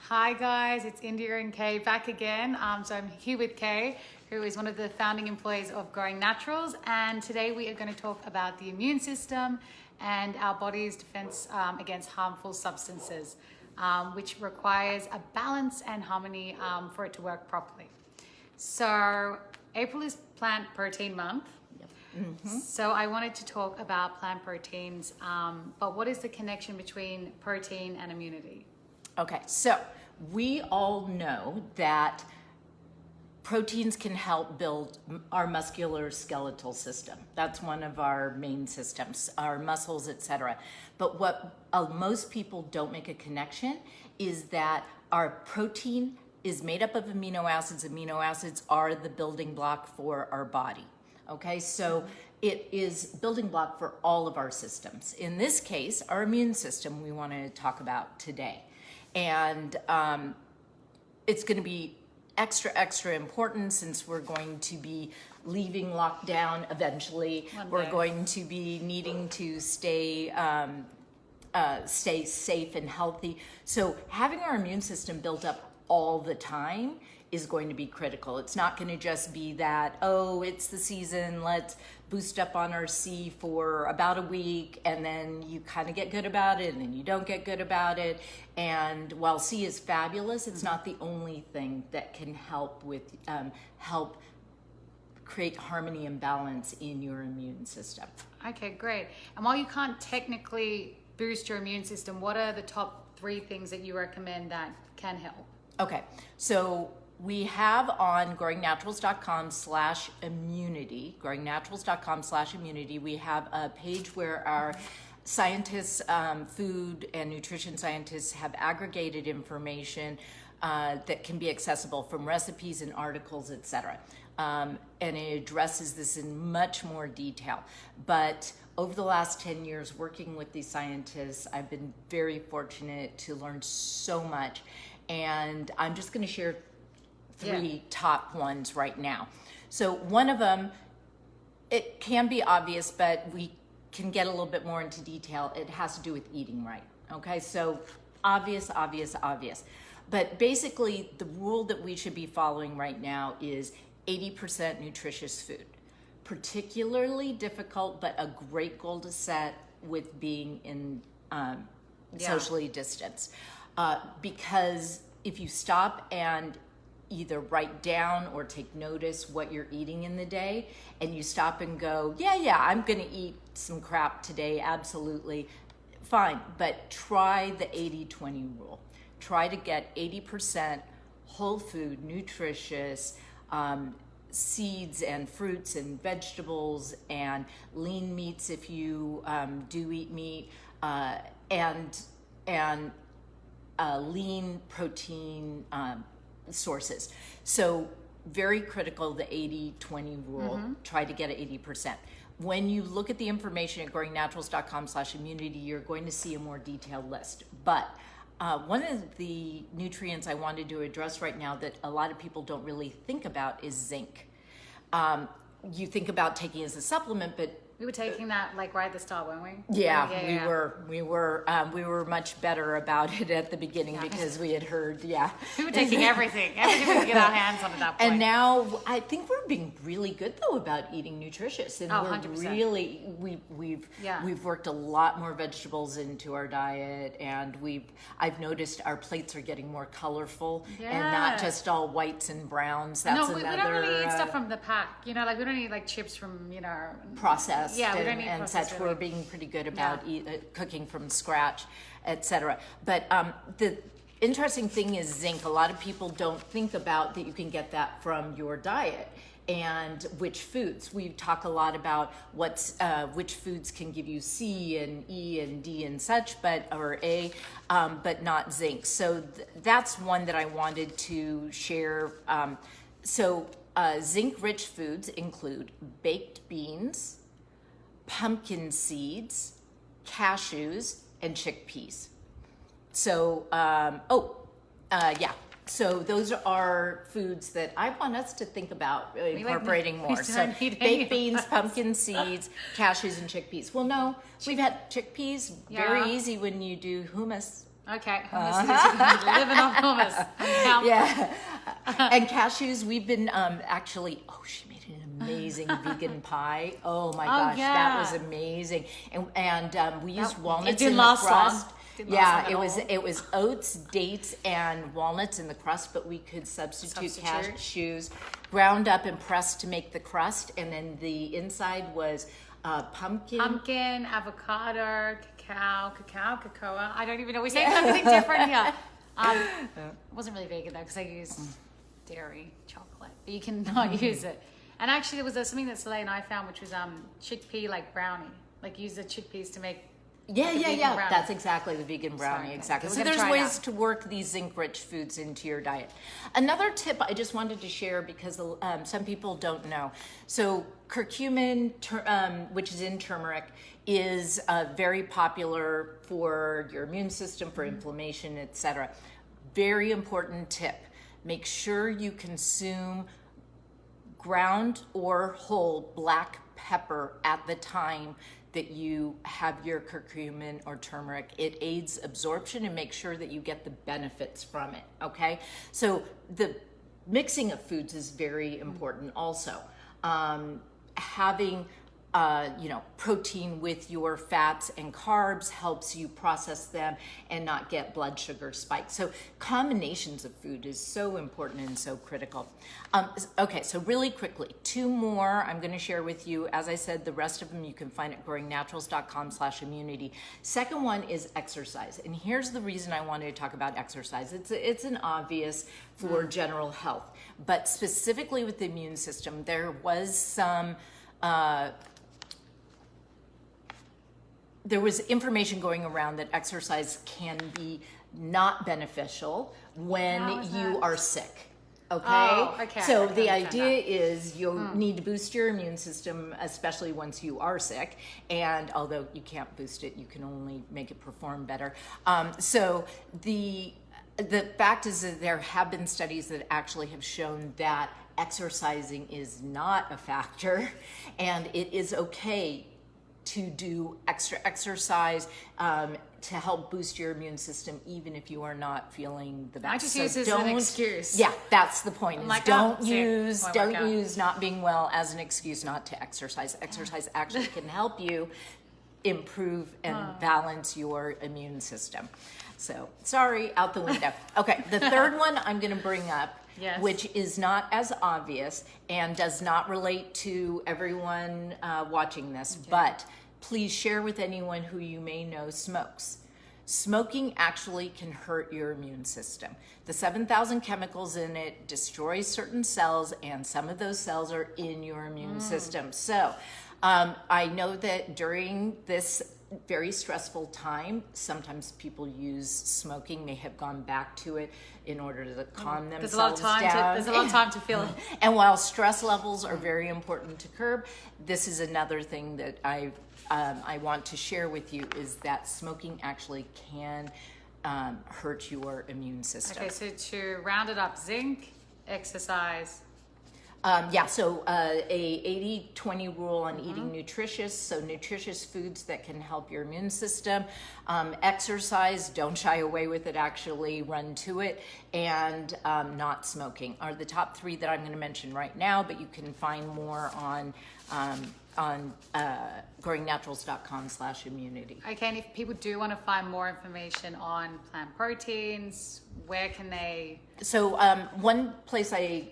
Hi guys, it's India and Kay back again. So I'm here with Kay, who is one of the founding employees of Growing Naturals, and today we are going to talk about the immune system and our body's defense against harmful substances, which requires a balance and harmony for it to work properly. So April is Plant Protein Month. So I wanted to talk about plant proteins, but what is the connection between protein and immunity? Okay, so we all know that proteins can help build our muscular skeletal system. That's one of our main systems, our muscles, etc. But what most people don't make a connection is that our protein is made up of amino acids. Amino acids are the building block for our body. Okay, so it is building block for all of our systems. In this case, our immune system we want to talk about today. And it's going to be extra important since we're going to be leaving lockdown eventually. We're going to be needing to stay safe and healthy. So having our immune system built up all the time is going to be critical. It's not going to just be that, oh, it's the season, let's boost up on our C for about a week, and then you kind of get good about it, and then you don't get good about it. And while C is fabulous, it's not the only thing that can help with help create harmony and balance in your immune system. Okay, great. And while you can't technically boost your immune system, what are the top 3 things that you recommend that can help? Okay, so we have on growingnaturals.com/immunity, growingnaturals.com/immunity, we have a page where our scientists, food and nutrition scientists, have aggregated information that can be accessible from recipes and articles, etc. And it addresses this in much more detail. But over the last 10 years working with these scientists, I've been very fortunate to learn so much. And I'm just going to share 3 top ones right now. So one of them, it can be obvious, but we can get a little bit more into detail. It has to do with eating right. Okay, so obvious. But basically, the rule that we should be following right now is 80% nutritious food. Particularly difficult, but a great goal to set with being in socially distanced. Because if you stop and either write down or take notice what you're eating in the day, and you stop and go, yeah, I'm going to eat some crap today, absolutely, fine, but try the 80-20 rule. Try to get 80% whole food, nutritious, seeds and fruits and vegetables and lean meats if you do eat meat, and lean protein sources. So very critical, the 80-20 rule. Try to get 80%. When you look at the information at growingnaturals.com/immunity, you're going to see a more detailed list. But one of the nutrients I wanted to address right now that a lot of people don't really think about is zinc. You think about taking it as a supplement, but We were taking that like right at the start, weren't we? We were much better about it at the beginning because we had heard, We were taking everything we could get our hands on at that point. And now I think we're being really good though about eating nutritious, and we're 100%. really we've worked a lot more vegetables into our diet, and I've noticed our plates are getting more colorful and not just all whites and browns. That's we don't really eat stuff from the pack. You know, like we don't eat like chips from processed. We don't eat and processed such. really. We're being pretty good about cooking from scratch, etc. But the interesting thing is zinc. A lot of people don't think about that you can get that from your diet and which foods. We talk a lot about which foods can give you C and E and D and such, or A, but not zinc. So that's one that I wanted to share. Zinc-rich foods include baked beans, pumpkin seeds, cashews, and chickpeas. So, so those are foods that I want us to think about incorporating more. So baked beans, pumpkin seeds, cashews, and chickpeas. Well, no, we've had chickpeas, very easy when you do hummus. Okay, hummus. Living off hummus. Yeah. And cashews, we've been actually, she made an amazing vegan pie. Oh my gosh, yeah. that was amazing. And we used walnuts it didn't in the last crust. long. Yeah, it was oats, dates, and walnuts in the crust, but we could substitute cashews, ground up and pressed to make the crust, and then the inside was pumpkin, avocado, cocoa. I don't even know. We say everything different here. It wasn't really vegan though because I used dairy chocolate, but you can not use it. And actually, there was something that Soleil and I found, which was chickpea brownie. Like use the chickpeas to make. Yeah. Brownie. That's exactly the vegan brownie. Sorry, exactly. okay. So there's ways to work these zinc-rich foods into your diet. Another tip I just wanted to share because some people don't know. So curcumin, which is in turmeric, is very popular for your immune system, for inflammation, etc. Very important tip. Make sure you consume ground or whole black pepper at the time that you have your curcumin or turmeric. It aids absorption and makes sure that you get the benefits from it, okay? So the mixing of foods is very important also. Having protein with your fats and carbs helps you process them and not get blood sugar spikes. So combinations of food is so important and so critical. Okay, so really quickly, 2 more I'm going to share with you. As I said, the rest of them you can find at growingnaturals.com/immunity. Second one is exercise. And here's the reason I wanted to talk about exercise. It's an obvious for general health, but specifically with the immune system, there was some there was information going around that exercise can be not beneficial when you are sick. Okay? Oh, okay. So the idea is you'll need to boost your immune system, especially once you are sick. And although you can't boost it, you can only make it perform better. So the fact is that there have been studies that actually have shown that exercising is not a factor, and it is okay to do extra exercise to help boost your immune system, even if you are not feeling the best. I just use this as an excuse. Yeah, that's the point. Is don't workout. use not being well as an excuse not to exercise. Exercise actually can help you improve and balance your immune system. So sorry, out the window. Okay, the third one I'm going to bring up. Yes. Which is not as obvious and does not relate to everyone watching this, but please share with anyone who you may know smokes. Smoking actually can hurt your immune system. The 7,000 chemicals in it destroys certain cells, and some of those cells are in your immune system. So I know that during this very stressful time, sometimes people use smoking, may have gone back to it in order to calm themselves down. There's a lot of time to feel it. And while stress levels are very important to curb, this is another thing that I want to share with you, is that smoking actually can hurt your immune system. Okay, so to round it up, zinc, exercise. So a 80-20 rule on eating nutritious foods that can help your immune system. Exercise, don't shy away with it, actually run to it, and not smoking are the top 3 that I'm going to mention right now, but you can find more on growingnaturals.com/immunity. Okay, and if people do want to find more information on plant proteins, where can they? So one place I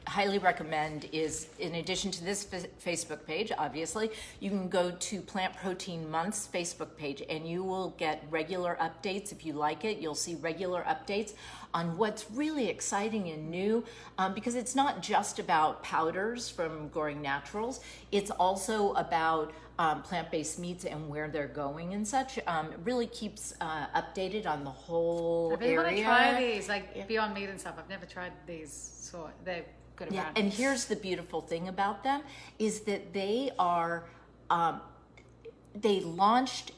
highly recommend is, in addition to this Facebook page, obviously, you can go to Plant Protein Month's Facebook page, and you will get regular updates. If you like it, you'll see regular updates on what's really exciting and new, because it's not just about powders from Growing Naturals. It's also about plant-based meats and where they're going and such. It really keeps updated on the whole I really area. want to try these, Beyond Meat and stuff. I've never tried these, so they're good around. And here's the beautiful thing about them, is that they are, they launched,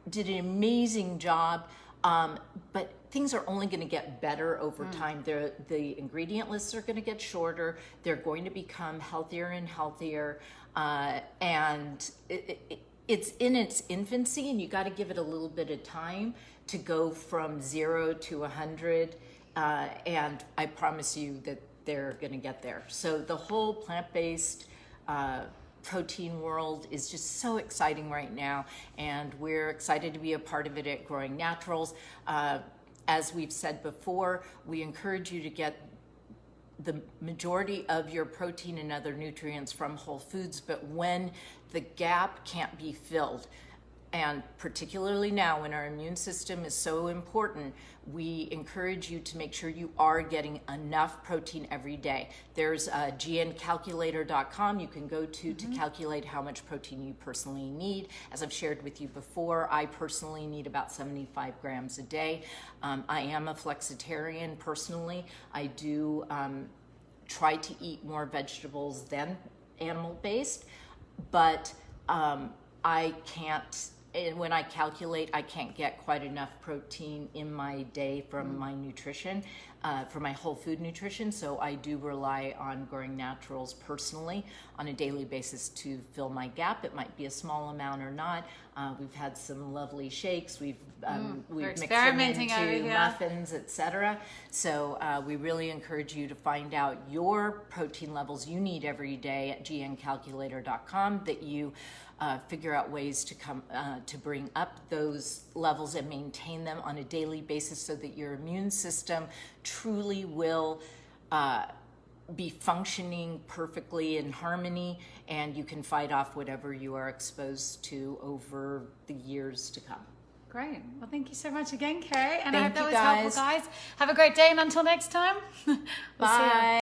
did an amazing job, but things are only going to get better over time. The ingredient lists are going to get shorter. They're going to become healthier and healthier. And it's in its infancy, and you got to give it a little bit of time to go from 0 to 100. And I promise you that they're going to get there. So the whole plant-based protein world is just so exciting right now, and we're excited to be a part of it at Growing Naturals. As we've said before, we encourage you to get the majority of your protein and other nutrients from whole foods, but when the gap can't be filled, and particularly now when our immune system is so important, we encourage you to make sure you are getting enough protein every day. There's gncalculator.com you can go to calculate how much protein you personally need. As I've shared with you before, I personally need about 75 grams a day. I am a flexitarian personally. I do try to eat more vegetables than animal-based, but I can't, and when I calculate, I can't get quite enough protein in my day from my nutrition, for my whole food nutrition. So I do rely on Growing Naturals personally on a daily basis to fill my gap. It might be a small amount or not. We've had some lovely shakes. We've mixed them into muffins, etc. So we really encourage you to find out your protein levels you need every day at gncalculator.com, that you figure out ways to come to bring up those levels and maintain them on a daily basis, so that your immune system truly will be functioning perfectly in harmony, and you can fight off whatever you are exposed to over the years to come. Great. Well, thank you so much again, Kay. And I hope Thank that you, was helpful, guys. Have a great day, and until next time, we'll see you. Bye.